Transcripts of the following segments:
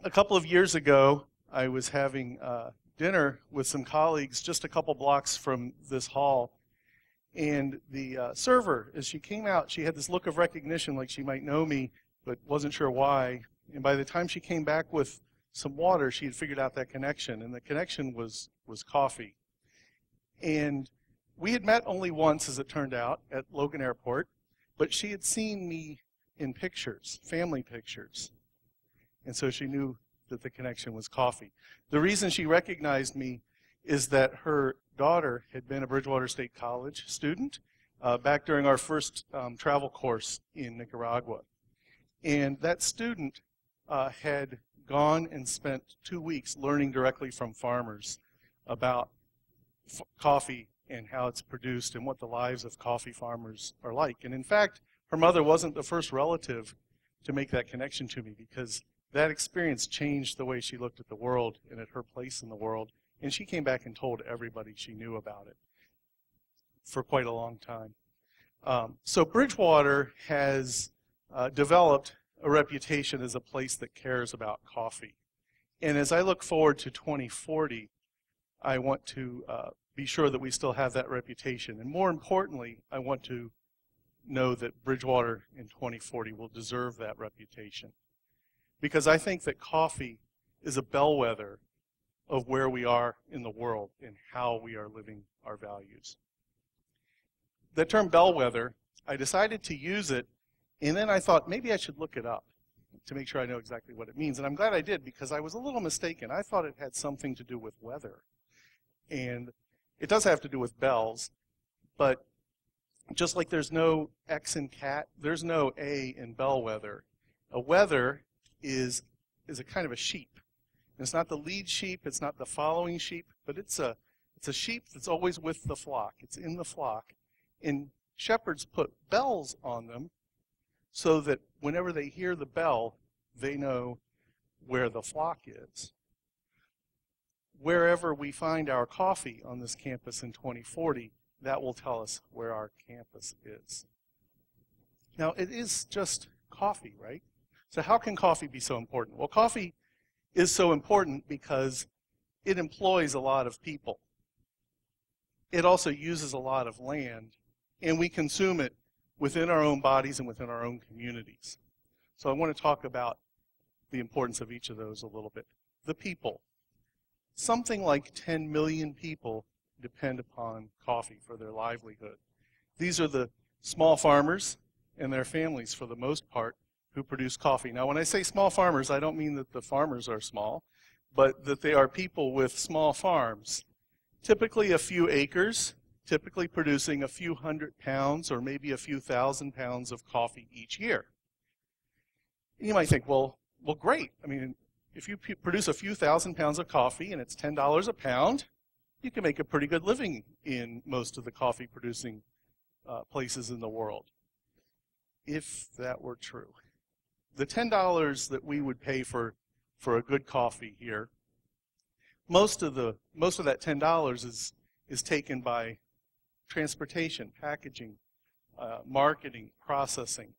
A couple of years ago, I was having dinner with some colleagues just a couple blocks from this hall, and the server, as she came out, she had this look of recognition like she might know me, but wasn't sure why. And by the time she came back with some water, she had figured out that connection, and the connection was coffee. And we had met only once, as it turned out, at Logan Airport, but she had seen me in pictures, family pictures. And so she knew that the connection was coffee. The reason she recognized me is that her daughter had been a Bridgewater State College student back during our first travel course in Nicaragua. And that student had gone and spent 2 weeks learning directly from farmers about coffee and how it's produced and what the lives of coffee farmers are like. And in fact, her mother wasn't the first relative to make that connection to me, because that experience changed the way she looked at the world and at her place in the world. And she came back and told everybody she knew about it for quite a long time. So Bridgewater has developed a reputation as a place that cares about coffee. And as I look forward to 2040, I want to be sure that we still have that reputation. And more importantly, I want to know that Bridgewater in 2040 will deserve that reputation. Because I think that coffee is a bellwether of where we are in the world and how we are living our values. The term bellwether, I decided to use it, and then I thought maybe I should look it up to make sure I know exactly what it means. And I'm glad I did, because I was a little mistaken. I thought it had something to do with weather. And it does have to do with bells, but just like there's no X in cat, there's no A in bellwether. A wether is a kind of a sheep. And it's not the lead sheep, it's not the following sheep, but it's a sheep that's always with the flock. It's in the flock. And shepherds put bells on them so that whenever they hear the bell, they know where the flock is. Wherever we find our coffee on this campus in 2040, that will tell us where our campus is. Now, it is just coffee, right? So how can coffee be so important? Well, coffee is so important because it employs a lot of people. It also uses a lot of land, and we consume it within our own bodies and within our own communities. So I want to talk about the importance of each of those a little bit. The people. Something like 10 million people depend upon coffee for their livelihood. These are the small farmers and their families, for the most part, who produce coffee. Now, when I say small farmers, I don't mean that the farmers are small, but that they are people with small farms, typically a few acres, typically producing a few hundred pounds or maybe a few thousand pounds of coffee each year. And you might think, well, great. I mean, if you produce a few thousand pounds of coffee and it's $10 a pound, you can make a pretty good living in most of the coffee producing places in the world. If that were true. The $10 that we would pay for a good coffee here, most of that $10 is taken by transportation, packaging, marketing, processing.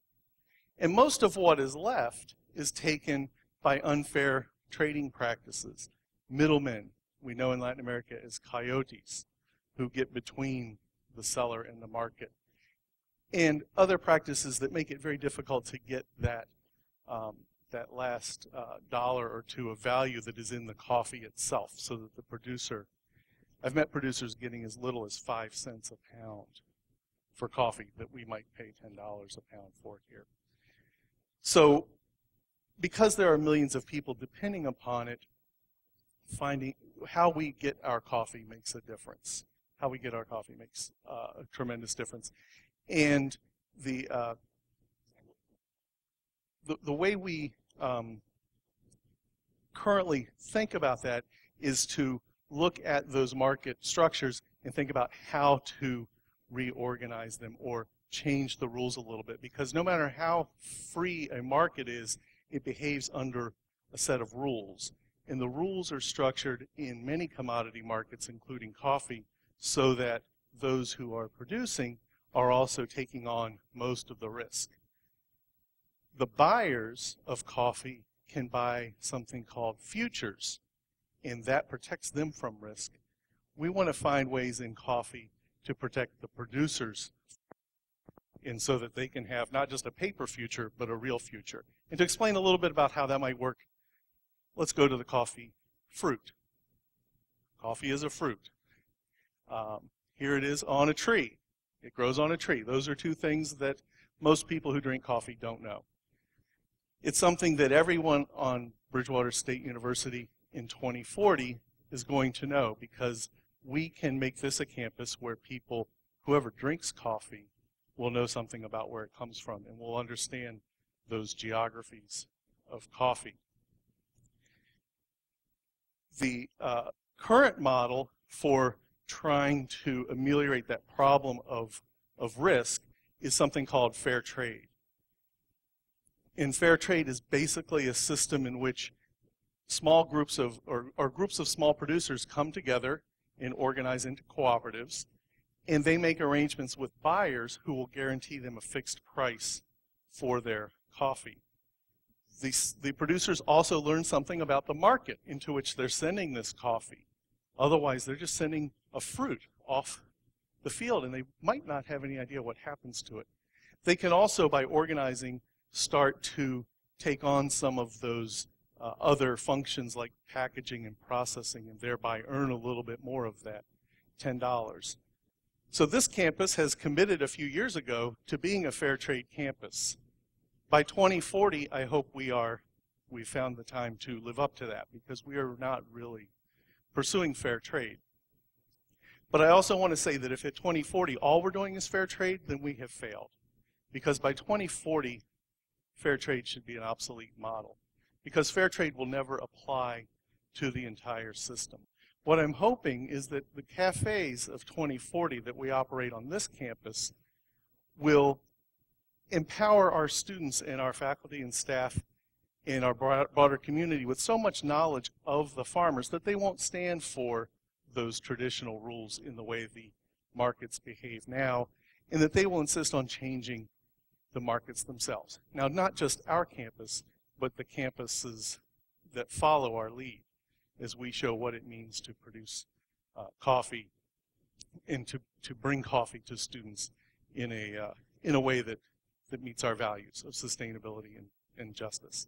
And most of what is left is taken by unfair trading practices. Middlemen, we know in Latin America as coyotes, who get between the seller and the market. And other practices that make it very difficult to get that last dollar or two of value that is in the coffee itself, so that the producer, I've met producers getting as little as 5 cents a pound for coffee that we might pay $10 a pound for here. So because there are millions of people depending upon it, finding how we get our coffee makes a difference. How we get our coffee makes a tremendous difference. And the way we currently think about that is to look at those market structures and think about how to reorganize them or change the rules a little bit. Because no matter how free a market is, it behaves under a set of rules. And the rules are structured in many commodity markets, including coffee, so that those who are producing are also taking on most of the risk. The buyers of coffee can buy something called futures, and that protects them from risk. We want to find ways in coffee to protect the producers, and so that they can have not just a paper future, but a real future. And to explain a little bit about how that might work, let's go to the coffee fruit. Coffee is a fruit. Here it is on a tree. It grows on a tree. Those are two things that most people who drink coffee don't know. It's something that everyone on Bridgewater State University in 2040 is going to know, because we can make this a campus where people, whoever drinks coffee, will know something about where it comes from and will understand those geographies of coffee. The current model for trying to ameliorate that problem of risk is something called fair trade. And fair trade is basically a system in which small groups of, or groups of small producers come together and organize into cooperatives, and they make arrangements with buyers who will guarantee them a fixed price for their coffee. The producers also learn something about the market into which they're sending this coffee. Otherwise, they're just sending a fruit off the field, and they might not have any idea what happens to it. They can also, by organizing, start to take on some of those other functions like packaging and processing, and thereby earn a little bit more of that $10. So this campus has committed a few years ago to being a fair trade campus. By 2040, I hope we found the time to live up to that, because we are not really pursuing fair trade. But I also want to say that if at 2040 all we're doing is fair trade, then we have failed. Because by 2040, fair trade should be an obsolete model, because fair trade will never apply to the entire system. What I'm hoping is that the cafes of 2040 that we operate on this campus will empower our students and our faculty and staff in our broader community with so much knowledge of the farmers that they won't stand for those traditional rules in the way the markets behave now, and that they will insist on changing the markets themselves. Now, not just our campus, but the campuses that follow our lead, as we show what it means to produce coffee and to bring coffee to students in a way that meets our values of sustainability and justice.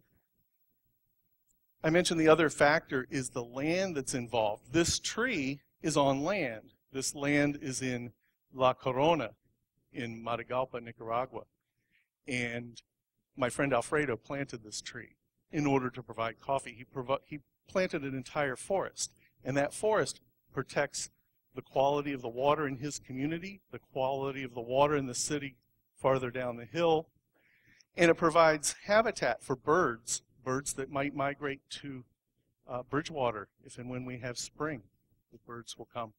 I mentioned the other factor is the land that's involved. This tree is on land. This land is in La Corona in Matagalpa, Nicaragua. And my friend Alfredo planted this tree in order to provide coffee. He planted an entire forest, and that forest protects the quality of the water in his community, the quality of the water in the city farther down the hill, and it provides habitat for birds that might migrate to Bridgewater if and when we have spring. The birds will come.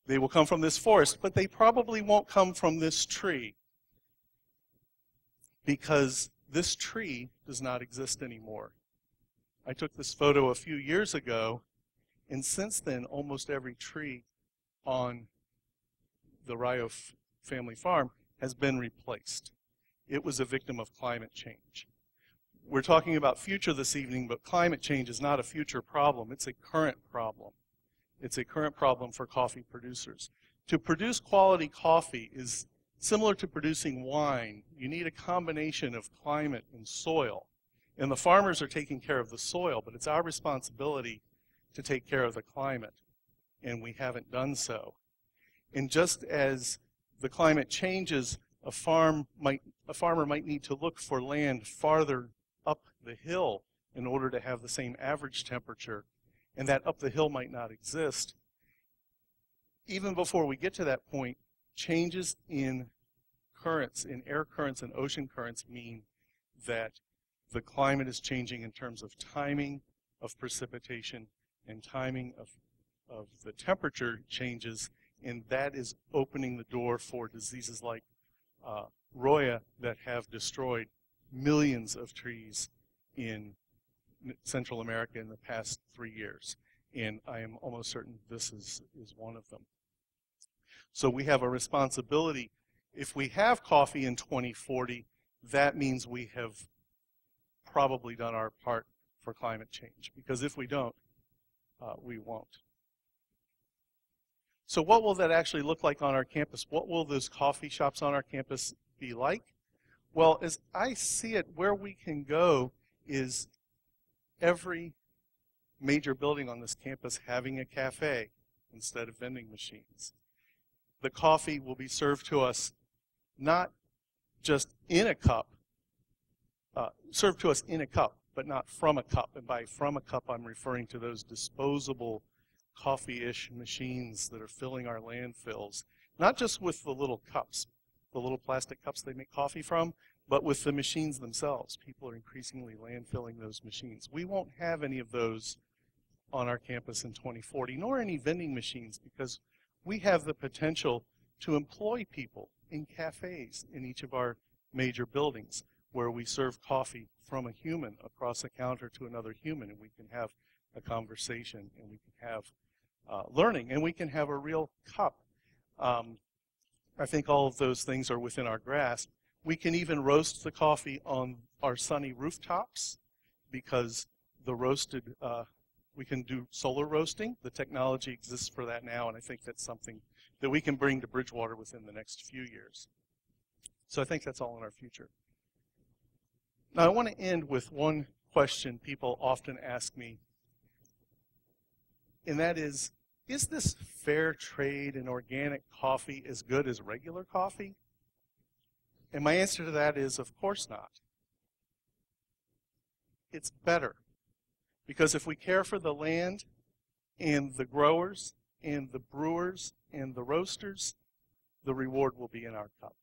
They will come from this forest, but they probably won't come from this tree, because this tree does not exist anymore. I took this photo a few years ago, and since then, almost every tree on the Rayo family farm has been replaced. It was a victim of climate change. We're talking about future this evening, but climate change is not a future problem. It's a current problem. It's a current problem for coffee producers. To produce quality coffee is similar to producing wine. You need a combination of climate and soil. And the farmers are taking care of the soil, but it's our responsibility to take care of the climate, and we haven't done so. And just as the climate changes, a farmer might need to look for land farther up the hill in order to have the same average temperature, and that up the hill might not exist. Even before we get to that point, changes in currents, in air currents and ocean currents, mean that the climate is changing in terms of timing of precipitation and timing of the temperature changes, and that is opening the door for diseases like Roya that have destroyed millions of trees in Central America in the past 3 years. And I am almost certain this is one of them. So we have a responsibility. If we have coffee in 2040, that means we have probably done our part for climate change, because if we don't, we won't. So what will that actually look like on our campus? What will those coffee shops on our campus be like? Well, as I see it, where we can go is every major building on this campus having a cafe instead of vending machines. The coffee will be served to us not just in a cup, served to us in a cup, but not from a cup. And by from a cup, I'm referring to those disposable coffee-ish machines that are filling our landfills, not just with the little cups, the little plastic cups they make coffee from, but with the machines themselves. People are increasingly landfilling those machines. We won't have any of those on our campus in 2040, nor any vending machines, because we have the potential to employ people in cafes in each of our major buildings where we serve coffee from a human across a counter to another human, and we can have a conversation, and we can have learning, and we can have a real cup. I think all of those things are within our grasp. We can even roast the coffee on our sunny rooftops, because the roasted, we can do solar roasting. The technology exists for that now, and I think that's something that we can bring to Bridgewater within the next few years. So I think that's all in our future. Now I want to end with one question people often ask me, and that is this fair trade and organic coffee as good as regular coffee? And my answer to that is, of course not. It's better. Because if we care for the land and the growers and the brewers and the roasters, the reward will be in our cup.